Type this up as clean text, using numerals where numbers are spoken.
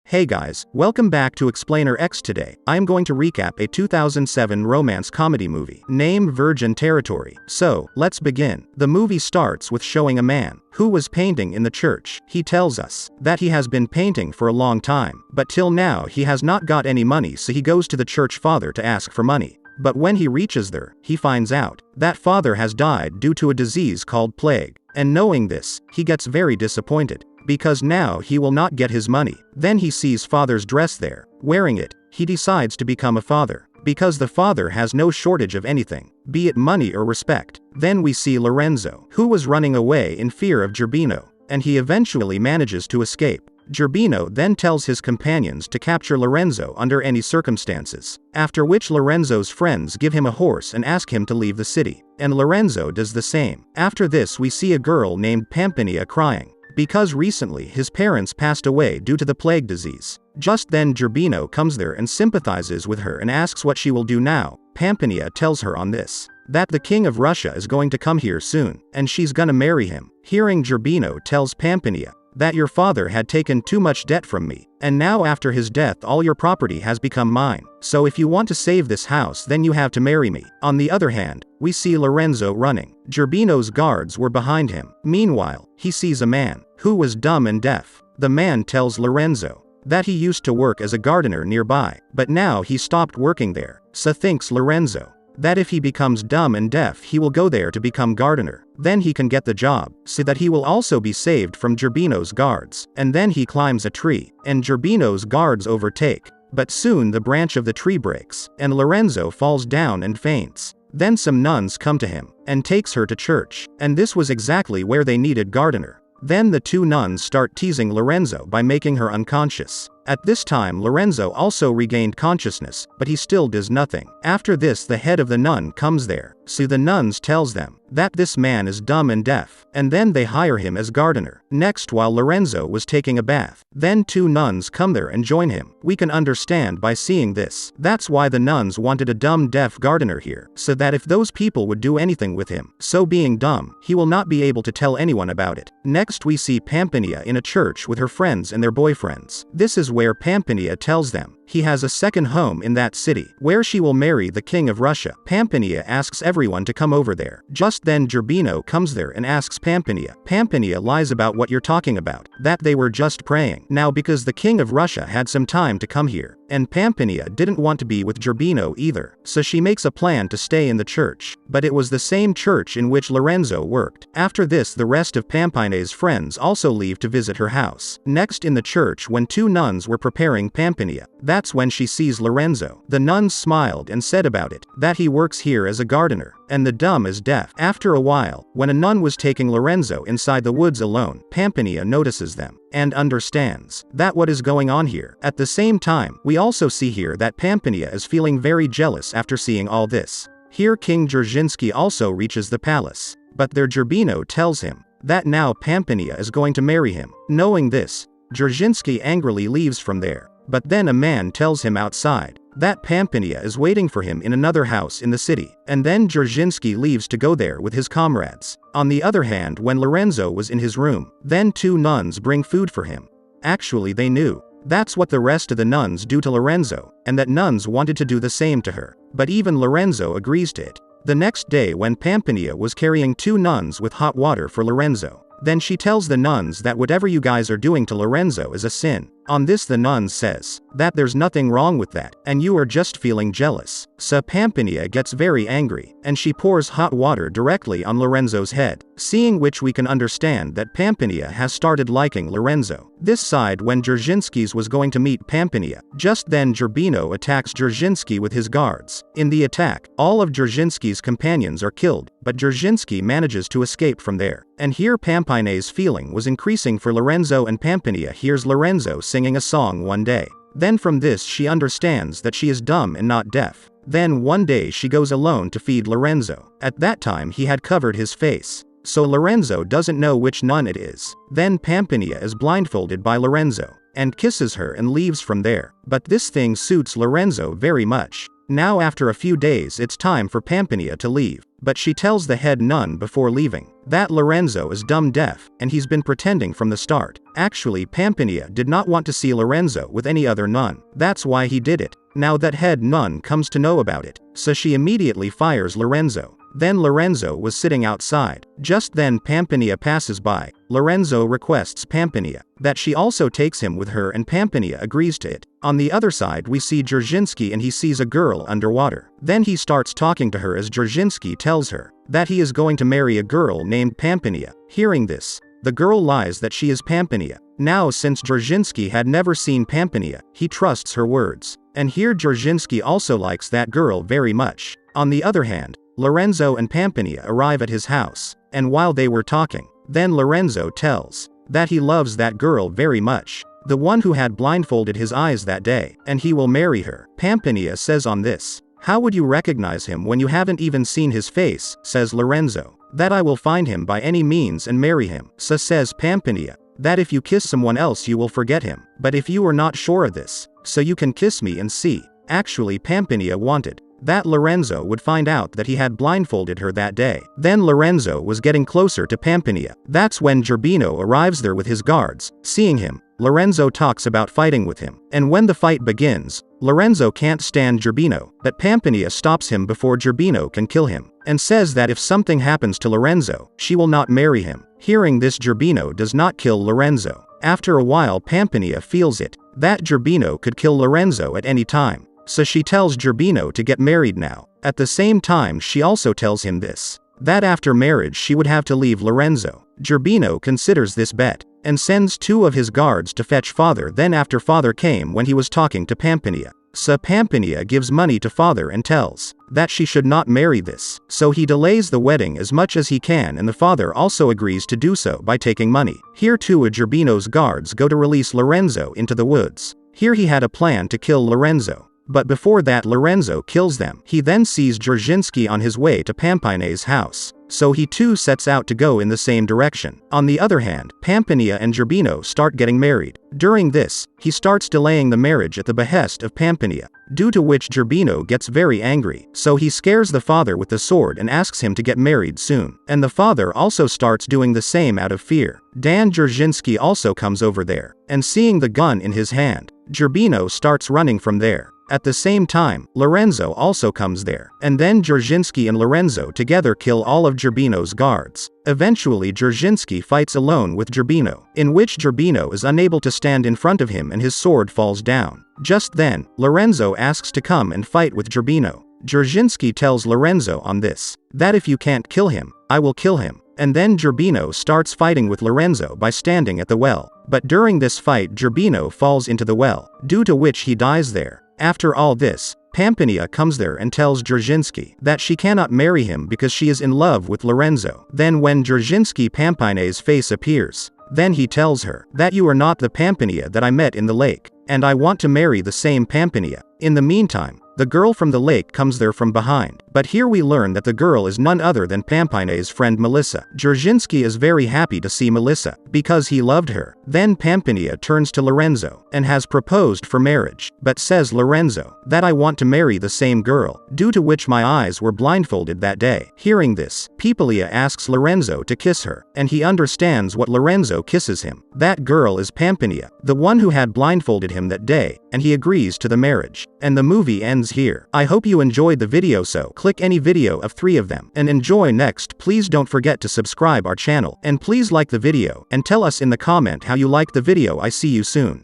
Hey guys, welcome back to Explainer X. Today, I am going to recap a 2007 romance comedy movie named Virgin Territory. So, let's begin. The movie starts with showing a man who was painting in the church. He tells us that he has been painting for a long time, but till now he has not got any money, so he goes to the church father to ask for money. But when he reaches there, he finds out that father has died due to a disease called plague. And knowing this, he gets very disappointed, because now he will not get his money. Then he sees father's dress there. Wearing it, he decides to become a father, because the father has no shortage of anything, be it money or respect. Then we see Lorenzo, who was running away in fear of Gerbino, and he eventually manages to escape. Gerbino then tells his companions to capture Lorenzo under any circumstances, after which Lorenzo's friends give him a horse and ask him to leave the city, and Lorenzo does the same. After this we see a girl named Pampinea crying, because recently his parents passed away due to the plague disease. Just then Gerbino comes there and sympathizes with her and asks what she will do now. Pampinea tells her on this that the king of Russia is going to come here soon, and she's gonna marry him. Hearing Gerbino tells Pampinea that your father had taken too much debt from me, and now after his death all your property has become mine, so if you want to save this house then you have to marry me. On the other hand, we see Lorenzo running. Gerbino's guards were behind him. Meanwhile, he sees a man who was dumb and deaf. The man tells Lorenzo that he used to work as a gardener nearby, but now he stopped working there. So thinks Lorenzo that if he becomes dumb and deaf he will go there to become gardener. Then he can get the job, so that he will also be saved from Gerbino's guards. And then he climbs a tree, and Gerbino's guards overtake. But soon the branch of the tree breaks, and Lorenzo falls down and faints. Then some nuns come to him, and takes her to church, and this was exactly where they needed gardener. Then the two nuns start teasing Lorenzo by making her unconscious. At this time Lorenzo also regained consciousness, but he still does nothing. After this the head of the nun comes there, so the nuns tells them that this man is dumb and deaf, and then they hire him as gardener. Next, while Lorenzo was taking a bath, then two nuns come there and join him. We can understand by seeing this, that's why the nuns wanted a dumb deaf gardener here, so that if those people would do anything with him, so being dumb, he will not be able to tell anyone about it. Next we see Pampinea in a church with her friends and their boyfriends. This is where Pampinea tells them he has a second home in that city, where she will marry the king of Russia. Pampinea asks everyone to come over there. Just then Gerbino comes there and asks Pampinea. Pampinea lies about what you're talking about, that they were just praying. Now because the king of Russia had some time to come here, and Pampinea didn't want to be with Gerbino either, so she makes a plan to stay in the church, but it was the same church in which Lorenzo worked. After this the rest of Pampinea's friends also leave to visit her house. Next in the church, when two nuns were preparing Pampinea, that's when she sees Lorenzo. The nuns smiled and said about it that he works here as a gardener, and the dumb is deaf. After a while, when a nun was taking Lorenzo inside the woods alone, Pampinea notices them and understands that what is going on here. At the same time, we also see here that Pampinea is feeling very jealous after seeing all this. Here King Dzerzhinsky also reaches the palace, but there Gerbino tells him that now Pampinea is going to marry him. Knowing this, Dzerzhinsky angrily leaves from there, but then a man tells him outside that Pampinea is waiting for him in another house in the city, and then Dzerzhinsky leaves to go there with his comrades. On the other hand, when Lorenzo was in his room, then two nuns bring food for him. Actually they knew that's what the rest of the nuns do to Lorenzo, and that nuns wanted to do the same to her, but even Lorenzo agrees to it. The next day when Pampinea was carrying two nuns with hot water for Lorenzo, then she tells the nuns that whatever you guys are doing to Lorenzo is a sin. On this the nuns says that there's nothing wrong with that, and you are just feeling jealous. So Pampinea gets very angry, and she pours hot water directly on Lorenzo's head, seeing which we can understand that Pampinea has started liking Lorenzo. This side when Dzerzhinsky's was going to meet Pampinea, just then Gerbino attacks Dzerzhinsky with his guards. In the attack, all of Dzerzhinsky's companions are killed, but Dzerzhinsky manages to escape from there. And here Pampinea's feeling was increasing for Lorenzo, and Pampinea hears Lorenzo singing a song one day. Then from this she understands that she is dumb and not deaf. Then one day she goes alone to feed Lorenzo. At that time he had covered his face, so Lorenzo doesn't know which nun it is. Then Pampinea is blindfolded by Lorenzo, and kisses her and leaves from there. But this thing suits Lorenzo very much. Now after a few days it's time for Pampinea to leave, but she tells the head nun before leaving that Lorenzo is dumb deaf, and he's been pretending from the start. Actually Pampinea did not want to see Lorenzo with any other nun, that's why he did it. Now that head nun comes to know about it, so she immediately fires Lorenzo. Then Lorenzo was sitting outside. Just then Pampinea passes by. Lorenzo requests Pampinea that she also takes him with her, and Pampinea agrees to it. On the other side we see Dzerzhinsky, and he sees a girl underwater. Then he starts talking to her as Dzerzhinsky tells her that he is going to marry a girl named Pampinea. Hearing this, the girl lies that she is Pampinea. Now since Dzerzhinsky had never seen Pampinea, he trusts her words. And here Dzerzhinsky also likes that girl very much. On the other hand, Lorenzo and Pampinea arrive at his house, and while they were talking, then Lorenzo tells that he loves that girl very much, the one who had blindfolded his eyes that day, and he will marry her. Pampinea says on this, "How would you recognize him when you haven't even seen his face?" says Lorenzo. "That I will find him by any means and marry him." So says Pampinea, "That if you kiss someone else you will forget him, but if you are not sure of this, so you can kiss me and see." Actually Pampinea wanted that Lorenzo would find out that he had blindfolded her that day. Then Lorenzo was getting closer to Pampinea. That's when Gerbino arrives there with his guards. Seeing him, Lorenzo talks about fighting with him. And when the fight begins, Lorenzo can't stand Gerbino, but Pampinea stops him before Gerbino can kill him, and says that if something happens to Lorenzo, she will not marry him. Hearing this, Gerbino does not kill Lorenzo. After a while Pampinea feels it, that Gerbino could kill Lorenzo at any time. So she tells Gerbino to get married now. At the same time she also tells him this, that after marriage she would have to leave Lorenzo. Gerbino considers this bet, and sends 2 of his guards to fetch father. Then after father came when he was talking to Pampinea. So Pampinea gives money to father and tells that she should not marry this. So he delays the wedding as much as he can, and the father also agrees to do so by taking money. Here 2 of Gerbino's guards go to release Lorenzo into the woods. Here he had a plan to kill Lorenzo. But before that Lorenzo kills them. He then sees Dzerzhinsky on his way to Pampinea's house, so he too sets out to go in the same direction. On the other hand, Pampinea and Gerbino start getting married. During this, he starts delaying the marriage at the behest of Pampinea, due to which Gerbino gets very angry, so he scares the father with the sword and asks him to get married soon. And the father also starts doing the same out of fear. Dan Dzerzhinsky also comes over there, and seeing the gun in his hand, Gerbino starts running from there. At the same time, Lorenzo also comes there, and then Dzerzhinsky and Lorenzo together kill all of Gerbino's guards. Eventually Dzerzhinsky fights alone with Gerbino, in which Gerbino is unable to stand in front of him and his sword falls down. Just then, Lorenzo asks to come and fight with Gerbino. Dzerzhinsky tells Lorenzo on this, that if you can't kill him, I will kill him. And then Gerbino starts fighting with Lorenzo by standing at the well. But during this fight Gerbino falls into the well, due to which he dies there. After all this, Pampinea comes there and tells Dzerzhinsky that she cannot marry him because she is in love with Lorenzo. Then when Dzerzhinsky Pampinea's face appears, then he tells her that you are not the Pampinea that I met in the lake, and I want to marry the same Pampinea. In the meantime, the girl from the lake comes there from behind, but here we learn that the girl is none other than Pampinea's friend Melissa. Dzerzhinsky is very happy to see Melissa, because he loved her. Then Pampinea turns to Lorenzo, and has proposed for marriage, but says Lorenzo, that I want to marry the same girl, due to which my eyes were blindfolded that day. Hearing this, Pampinea asks Lorenzo to kiss her, and he understands what Lorenzo kisses him. That girl is Pampinea, the one who had blindfolded him that day, and he agrees to the marriage. And the movie ends here. I hope you enjoyed the video, so click any video of 3 of them and enjoy next. Please don't forget to subscribe our channel, and please like the video and tell us in the comment how you liked the video. I see you soon.